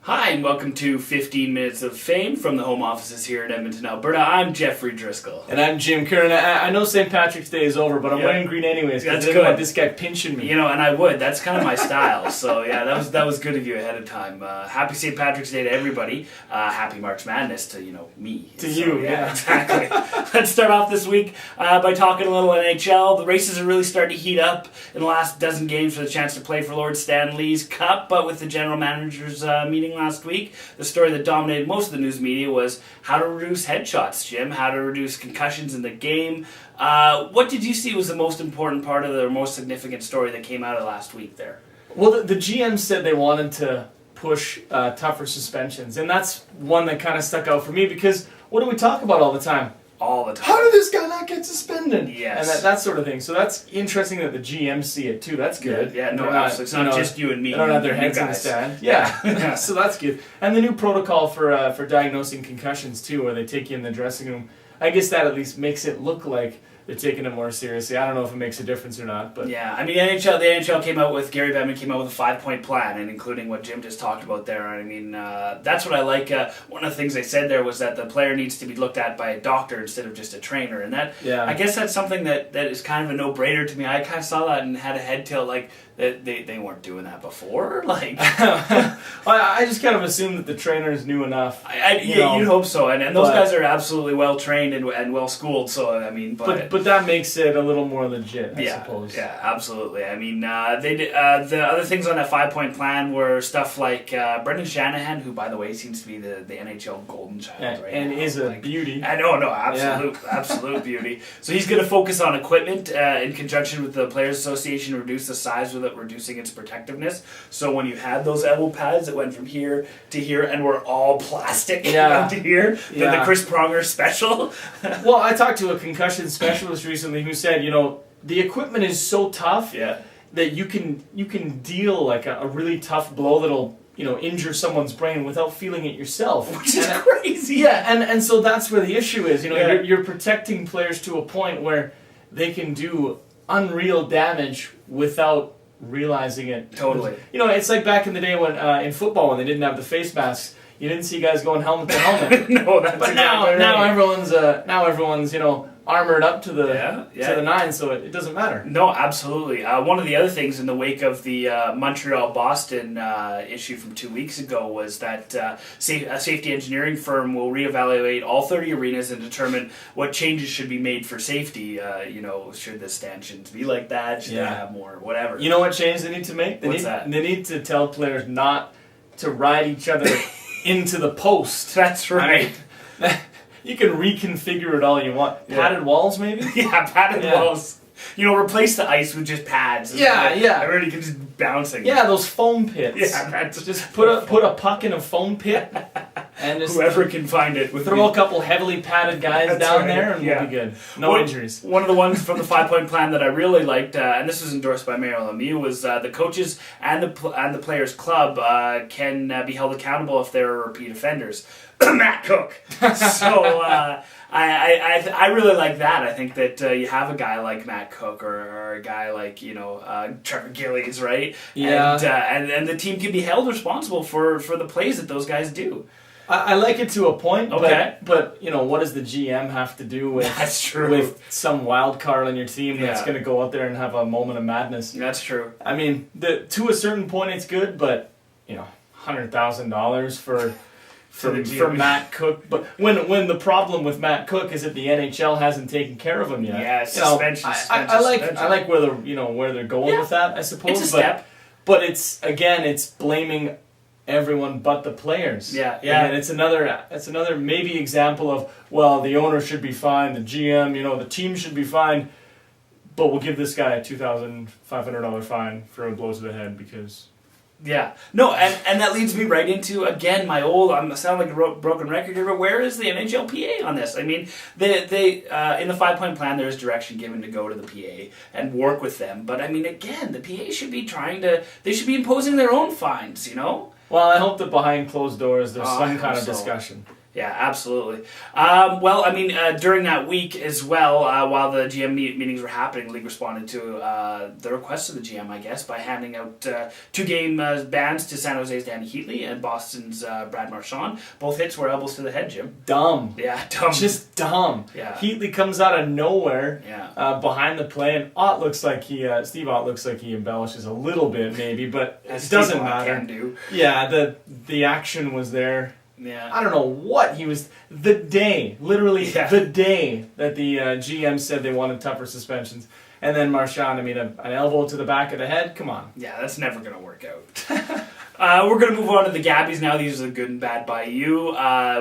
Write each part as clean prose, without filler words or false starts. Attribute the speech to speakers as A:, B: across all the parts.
A: Hi, and welcome to 15 Minutes of Fame from the home offices here in Edmonton, Alberta. I'm Jeffrey Driscoll.
B: And I'm Jim Curran. I know St. Patrick's Day is over, but I'm wearing green anyways because I didn't want this guy pinching me.
A: You know, and I would. That's kind of my style. So, yeah, that was good of you ahead of time. Happy St. Patrick's Day to everybody. Happy March Madness to, me.
B: To you, yeah.
A: Exactly. Let's start off this week by talking a little NHL. The races are really starting to heat up in the last dozen games for the chance to play for Lord Stanley's Cup, but with the general managers meeting last week, the story that dominated most of the news media was how to reduce headshots, Jim, how to reduce concussions in the game. What did you see was the most important part of the most significant story that came out of last week there?
B: Well, the GM said they wanted to push tougher suspensions, and that's one that kind of stuck out for me because what do we talk about all the time?
A: All the time.
B: How did this guy not get suspended?
A: Yes.
B: And that sort of thing. So that's interesting that the GM see it too. That's good.
A: Yeah, no, absolutely. It's not just you and me.
B: They don't have their heads in the stand. Yeah. So that's good. And the new protocol for diagnosing concussions too, where they take you in the dressing room. I guess that at least makes it look like they're taking it more seriously. I don't know if it makes a difference or not, but
A: yeah, I mean, the NHL came out with Gary Bettman came out with a 5-point plan, and including what Jim just talked about there. I mean, that's what I like. One of the things they said there was that the player needs to be looked at by a doctor instead of just a trainer, and that I guess that's something that is kind of a no-brainer to me. I kind of saw that and had a head tilt like they weren't doing that before. Like,
B: I just kind of assumed that the trainers knew enough.
A: You'd hope so, and those guys are absolutely well trained and well schooled. So I mean,
B: but that makes it a little more legit, I suppose.
A: Yeah, absolutely. I mean, they did, the other things on that 5-point plan were stuff like Brendan Shanahan, who, by the way, seems to be the NHL golden child right
B: and
A: now.
B: is a beauty.
A: I know, absolute beauty. So he's going to focus on equipment in conjunction with the Players Association to reduce the size without reducing its protectiveness. So when you had those elbow pads that went from here to here and were all plastic to here, the Chris Pronger special.
B: Well, I talked to a concussion specialist recently who said, the equipment is so tough that you can deal like a really tough blow that'll injure someone's brain without feeling it yourself,
A: which is crazy.
B: Yeah, and so that's where the issue is. You're protecting players to a point where they can do unreal damage without realizing it.
A: Totally.
B: It's like back in the day when in football when they didn't have the face masks. You didn't see guys going helmet to helmet.
A: No, that's
B: but
A: exactly
B: now
A: right.
B: everyone's armored up to the nine, so it doesn't matter.
A: No, absolutely. One of the other things in the wake of the Montreal-Boston issue from 2 weeks ago was that a safety engineering firm will reevaluate all 30 arenas and determine what changes should be made for safety. Should the stanchions be like that? Should they have more? Whatever.
B: You know what change they need to make? They need to tell players not to ride each other into the post.
A: That's right.
B: I mean, you can reconfigure it all you want. Padded walls, maybe?
A: Yeah, padded walls. Replace the ice with just pads. Everybody can just bouncing.
B: Yeah, those foam pits.
A: Yeah, that's
B: just put a puck in a foam pit, and just
A: whoever can find it.
B: Throw a couple heavily padded guys down there, and we'll be good. No injuries.
A: One of the ones from the 5-point plan that I really liked, and this was endorsed by Mario Lemieux, was the coaches and the players' club can be held accountable if they're repeat offenders. Matt Cook. So I really like that. I think that you have a guy like Matt Cook or a guy like Trevor Gillies, right?
B: Yeah.
A: And the team can be held responsible for the plays that those guys do.
B: I like it to a point,
A: okay.
B: But what does the GM have to do with
A: that's true.
B: With some wild card on your team that's going to go out there and have a moment of madness?
A: That's true.
B: I mean, to a certain point it's good, but $100,000 for Matt Cook, but when the problem with Matt Cook is that the NHL hasn't taken care of him yet.
A: Yeah, suspension.
B: I like where they're going with that. I suppose
A: it's a step,
B: but it's blaming everyone but the players.
A: Yeah.
B: And it's another maybe example of the owner should be fined, the GM, the team should be fined, but we'll give this guy a $2,500 fine for a blow to the head because.
A: Yeah. No, and that leads me right into, again, I sound like a broken record here, but where is the NHLPA on this? I mean, they in the 5-point plan, there is direction given to go to the PA and work with them. But, I mean, again, the PA should be they should be imposing their own fines,
B: Well, I hope that behind closed doors, there's some kind of discussion.
A: Yeah, absolutely. During that week as well, while the GM meetings were happening, the league responded to the request of the GM, I guess, by handing out 2-game bans to San Jose's Danny Heatley and Boston's Brad Marchand. Both hits were elbows to the head, Jim.
B: Dumb.
A: Yeah, dumb.
B: Just dumb.
A: Yeah.
B: Heatley comes out of nowhere
A: Yeah.
B: behind the play, and Steve Ott looks like he embellishes a little bit, maybe, but
A: As
B: it doesn't
A: Steve Ott
B: matter.
A: can do.
B: Yeah, the action was there.
A: Yeah.
B: I don't know what he was. Literally the day that the GM said they wanted tougher suspensions. And then Marchand, an elbow to the back of the head? Come on.
A: Yeah, that's never going to work out. We're going to move on to the GABBYs now. These are the good and bad by you.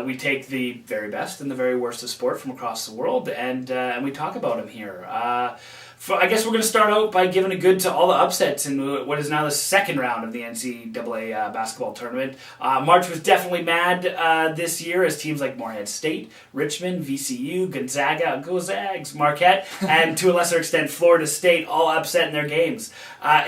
A: We take the very best and the very worst of sport from across the world, and we talk about them here. I guess we're going to start out by giving a good to all the upsets in what is now the second round of the NCAA basketball tournament. March was definitely mad this year as teams like Morehead State, Richmond, VCU, Gonzaga, Go Zags, Marquette, and to a lesser extent Florida State all upset in their games.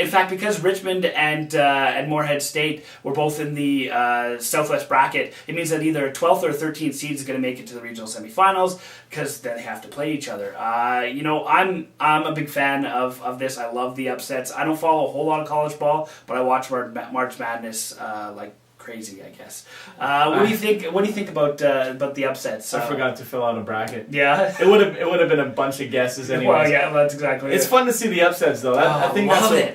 A: In fact, because Richmond and Morehead State were both in the Southwest bracket, it means that either a 12th or 13th seed is going to make it to the regional semifinals because then they have to play each other. I'm a big fan of this. I love the upsets. I don't follow a whole lot of college ball, but I watch March Madness like crazy, I guess. What do you think? What do you think about the upsets?
B: I forgot to fill out a bracket.
A: Yeah,
B: it would have been a bunch of guesses anyway.
A: Well, yeah, that's exactly.
B: It's fun to see the upsets though. I think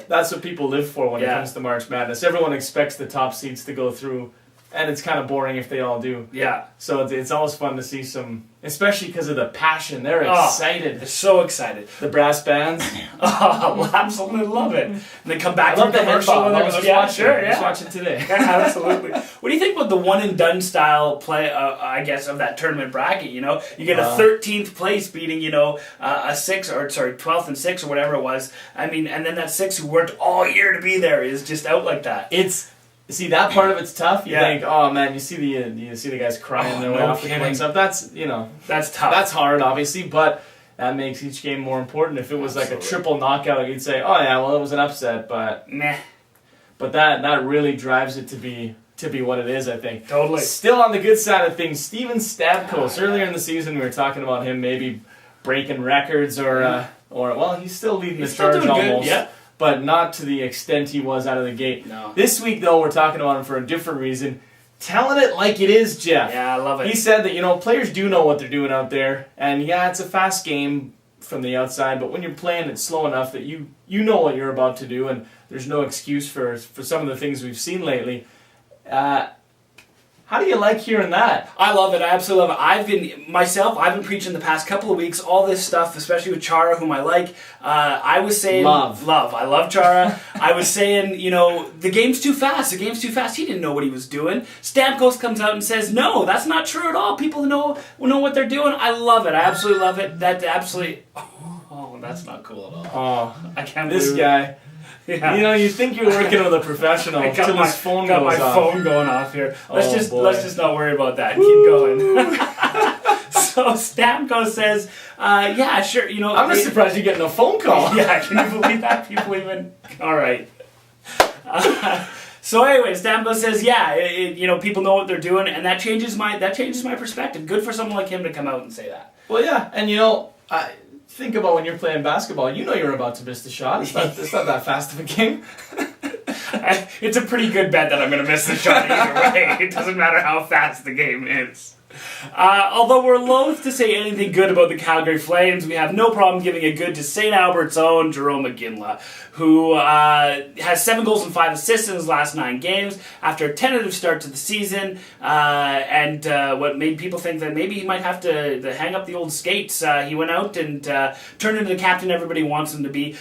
B: that's what people live for when it comes to March Madness. Everyone expects the top seeds to go through, and it's kind of boring if they all do.
A: Yeah.
B: So it's always fun to see some, especially because of the passion. They're excited.
A: They're so excited.
B: The brass bands.
A: Oh, I absolutely love it. And then come back
B: to
A: the commercial.
B: I was watching today.
A: Yeah, absolutely. What do you think about the one and done style play? I guess of that tournament bracket. You get a 13th place beating a 12th and 6 or whatever it was. And then that 6 who worked all year to be there is just out like that.
B: See, that part of it's tough. You think, oh man, you see the guys crying their way off the court and stuff. That's
A: tough.
B: That's hard, obviously, but that makes each game more important. If it was like a triple knockout, you'd say, oh yeah, well it was an upset, but
A: meh.
B: But that really drives it to be what it is, I think.
A: Totally.
B: Still on the good side of things, Steven Stamkos. Earlier in the season, we were talking about him maybe breaking records or he's still leading the charge almost.
A: Yeah.
B: But not to the extent he was out of the gate.
A: No.
B: This week, though, we're talking about him for a different reason. Telling it like it is, Jeff.
A: Yeah, I love it.
B: He said that, players do know what they're doing out there. And, yeah, it's a fast game from the outside, but when you're playing it slow enough that you know what you're about to do, and there's no excuse for some of the things we've seen lately. How do you like hearing that?
A: I love it. I absolutely love it. I've been preaching the past couple of weeks all this stuff, especially with Chara, whom I like. I was saying love. I love Chara. I was saying, the game's too fast. The game's too fast. He didn't know what he was doing. Stamkos comes out and says, no, that's not true at all. People know what they're doing. I love it. I absolutely love it. That absolutely. Oh, that's not cool at all.
B: Oh,
A: I can't
B: this
A: believe
B: guy.
A: Yeah.
B: You think you're working with a professional until his phone goes off.
A: Got my phone going off here. Let's just not worry about that.
B: Woo!
A: Keep going. So Stamkos says, yeah, sure,
B: I'm just surprised you're getting a phone call.
A: Yeah, can you believe that? People even... All right. So anyway, Stamkos says, yeah, people know what they're doing, and that changes my perspective. Good for someone like him to come out and say that.
B: Well, yeah, and think about when you're playing basketball. You're about to miss the shot. It's not that fast of a game.
A: It's a pretty good bet that I'm going to miss the shot either way. It doesn't matter how fast the game is. Although we're loath to say anything good about the Calgary Flames, we have no problem giving a good to St. Albert's own Jarome Iginla, who has 7 goals and 5 assists in his last 9 games after a tentative start to the season, and what made people think that maybe he might have to hang up the old skates. He went out and turned into the captain everybody wants him to be.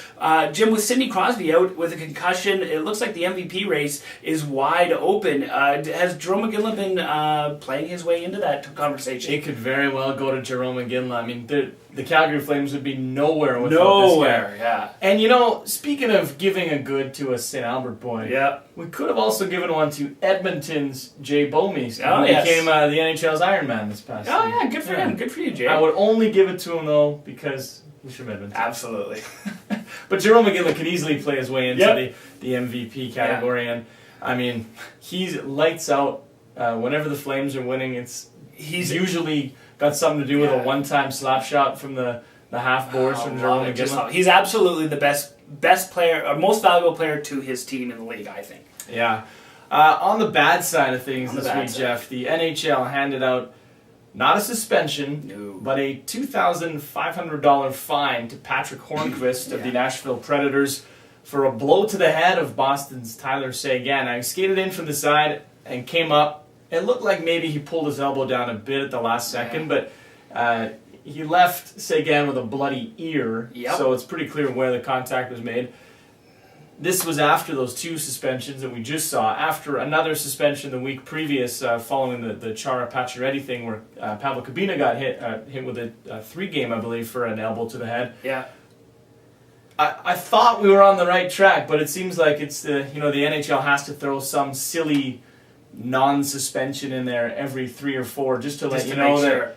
A: Jim, with Sidney Crosby out with a concussion, it looks like the MVP race is wide open. Has Jarome Iginla been playing his way into that conversation?
B: It could very well go to Jarome Iginla. The Calgary Flames would be nowhere without this guy.
A: Yeah.
B: And speaking of giving a good to a St. Albert boy, we could have also given one to Edmonton's Jay Bomey, who became the NHL's Iron Man this past season.
A: Oh yeah, good for him. Good for you, Jay.
B: I would only give it to him though because he's from Edmonton.
A: Absolutely.
B: But Jarome Iginla could easily play his way into the MVP category, and he's lights out. Whenever the Flames are winning, he's usually got something to do with a one-time slap shot from the half boards from Jarome Iginla.
A: He's absolutely the best player, or most valuable player to his team in the league, I think.
B: Yeah. On the bad side of things this week, Jeff, the NHL handed out not a suspension, but a $2,500 fine to Patric Hornqvist of the Nashville Predators for a blow to the head of Boston's Tyler Seguin. Now, he skated in from the side and came up. It looked like maybe he pulled his elbow down a bit at the last second, but he left Seguin with a bloody ear, so it's pretty clear where the contact was made. This was after those 2 suspensions that we just saw, after another suspension the week previous following the Chara Pacioretty thing where Pavel Kabina got hit with a 3-game, I believe, for an elbow to the head.
A: Yeah.
B: I thought we were on the right track, but it seems like it's the NHL has to throw some silly non-suspension in there every 3 or 4 just to let you know that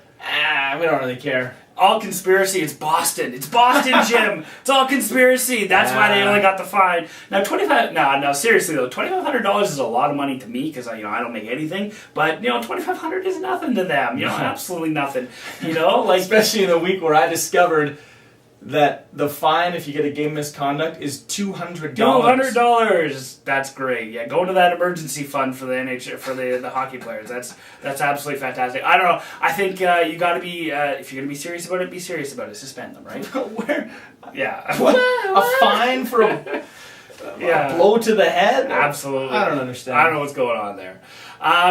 B: we don't really care.
A: All conspiracy. It's Boston. It's Boston, Jim. It's all conspiracy. That's why they only got the fine. Now, seriously though, $2,500 is a lot of money to me because I don't make anything. But $2,500 is nothing to them. Absolutely nothing.
B: Especially in a week where I discovered that the fine, if you get a game misconduct, is $200.
A: $200. That's great. Yeah, go to that emergency fund for the NHL for the hockey players. That's absolutely fantastic. I don't know. I think you got to be if you're gonna be serious about it, be serious about it. Suspend them, right?
B: Where?
A: Yeah.
B: What? A fine for a blow to the head?
A: Absolutely.
B: I don't understand.
A: I don't know what's going on there.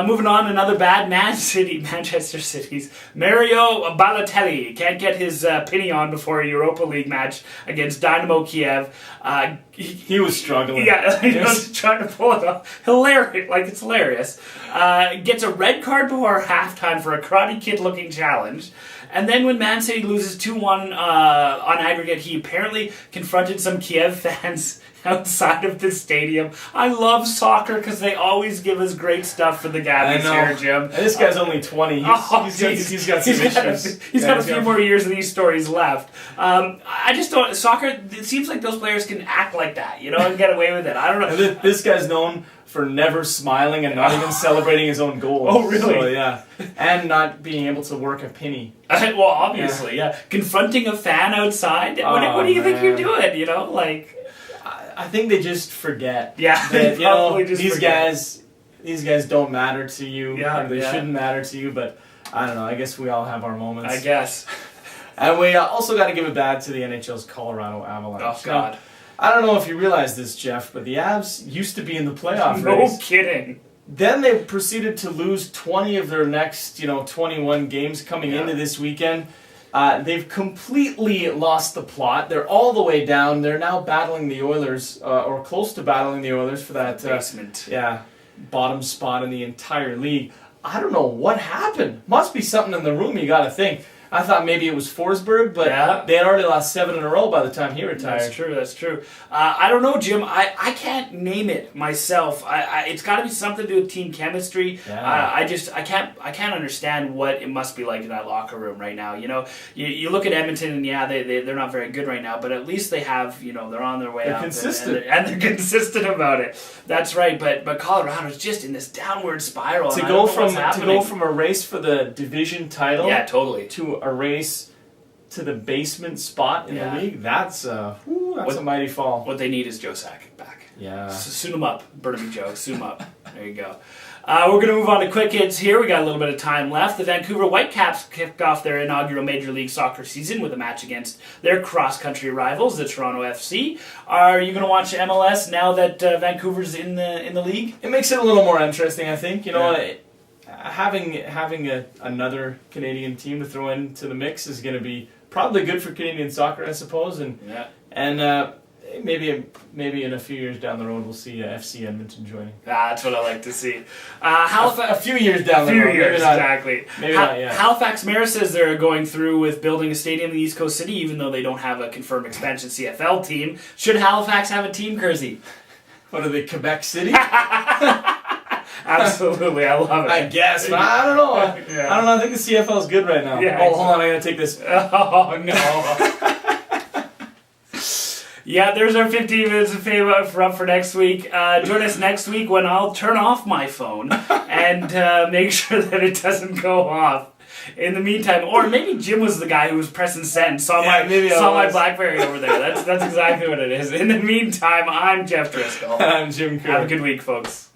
A: Moving on, another bad Manchester City's Mario Balotelli can't get his pinny on before a Europa League match against Dynamo Kiev.
B: He was struggling.
A: Yeah, he was trying to pull it off. It's hilarious. Gets a red card before halftime for a Karate Kid-looking challenge. And then when Man City loses 2-1 on aggregate, he apparently confronted some Kiev fans outside of the stadium. I love soccer because they always give us great stuff for the GABBYs here, Jim.
B: And this guy's only 20. He's got some issues.
A: He's got a few more years of these stories left. I just don't... Soccer, it seems like those players can act like that, and get away with it. I don't know.
B: And this guy's known for never smiling and not even celebrating his own goals.
A: Oh, really?
B: So, yeah. And not being able to work a penny.
A: Well, obviously, yeah. Confronting a fan outside? What do you think you're doing,
B: I think they just forget.
A: Yeah,
B: that, these guys don't matter to you.
A: Yeah,
B: they shouldn't matter to you, but I don't know. I guess we all have our moments.
A: I guess.
B: And we also got to give it back to the NHL's Colorado Avalanche.
A: Oh, God.
B: Now, I don't know if you realize this, Jeff, but the Avs used to be in the playoff race.
A: No kidding.
B: Then they proceeded to lose 20 of their next, 21 games coming into this weekend. They've completely lost the plot. They're all the way down. They're now battling the Oilers, or close to battling the Oilers for that
A: basement.
B: Bottom spot in the entire league. I don't know what happened. Must be something in the room, you got to think. I thought maybe it was Forsberg, but they had already lost 7 in a row by the time he retired.
A: That's true. I don't know, Jim. I can't name it myself. It's got to be something to do with team chemistry.
B: Yeah.
A: I can't understand what it must be like in that locker room right now. You look at Edmonton and they're not very good right now, but at least they have they're on their way up.
B: Consistent.
A: And they're consistent about it. That's right. But Colorado's just in this downward spiral.
B: To go from a race for the division title,
A: totally,
B: to a race to the basement spot in the league, that's a mighty fall.
A: What they need is Joe Sakic back.
B: Yeah.
A: Soon him up. Burnaby Joe. Soon him up. There you go. We're going to move on to quick hits here. We got a little bit of time left. The Vancouver Whitecaps kicked off their inaugural Major League Soccer season with a match against their cross-country rivals, the Toronto FC. Are you going to watch MLS now that Vancouver's in the league?
B: It makes it a little more interesting, I think. Having another Canadian team to throw into the mix is going to be probably good for Canadian soccer, I suppose, and maybe in a few years down the road we'll see FC Edmonton joining.
A: That's what I like to see.
B: A few years down the road.
A: A few years, exactly.
B: Maybe not yet.
A: Halifax Mayor says they're going through with building a stadium in the East Coast City, even though they don't have a confirmed expansion CFL team. Should Halifax have a team, Kersey?
B: What are they, Quebec City?
A: Absolutely, I love it.
B: I guess, but I don't know. I don't know. I think the CFL is good right now.
A: Yeah,
B: hold on, I gotta take this.
A: Oh no. Yeah, there's our 15 minutes of fame up for next week. Join us next week when I'll turn off my phone and make sure that it doesn't go off. In the meantime, or maybe Jim was the guy who was pressing send, saw my BlackBerry over there. That's exactly what it is. In the meantime, I'm Jeff Driscoll.
B: I'm Jim Kerr.
A: Have a good week, folks.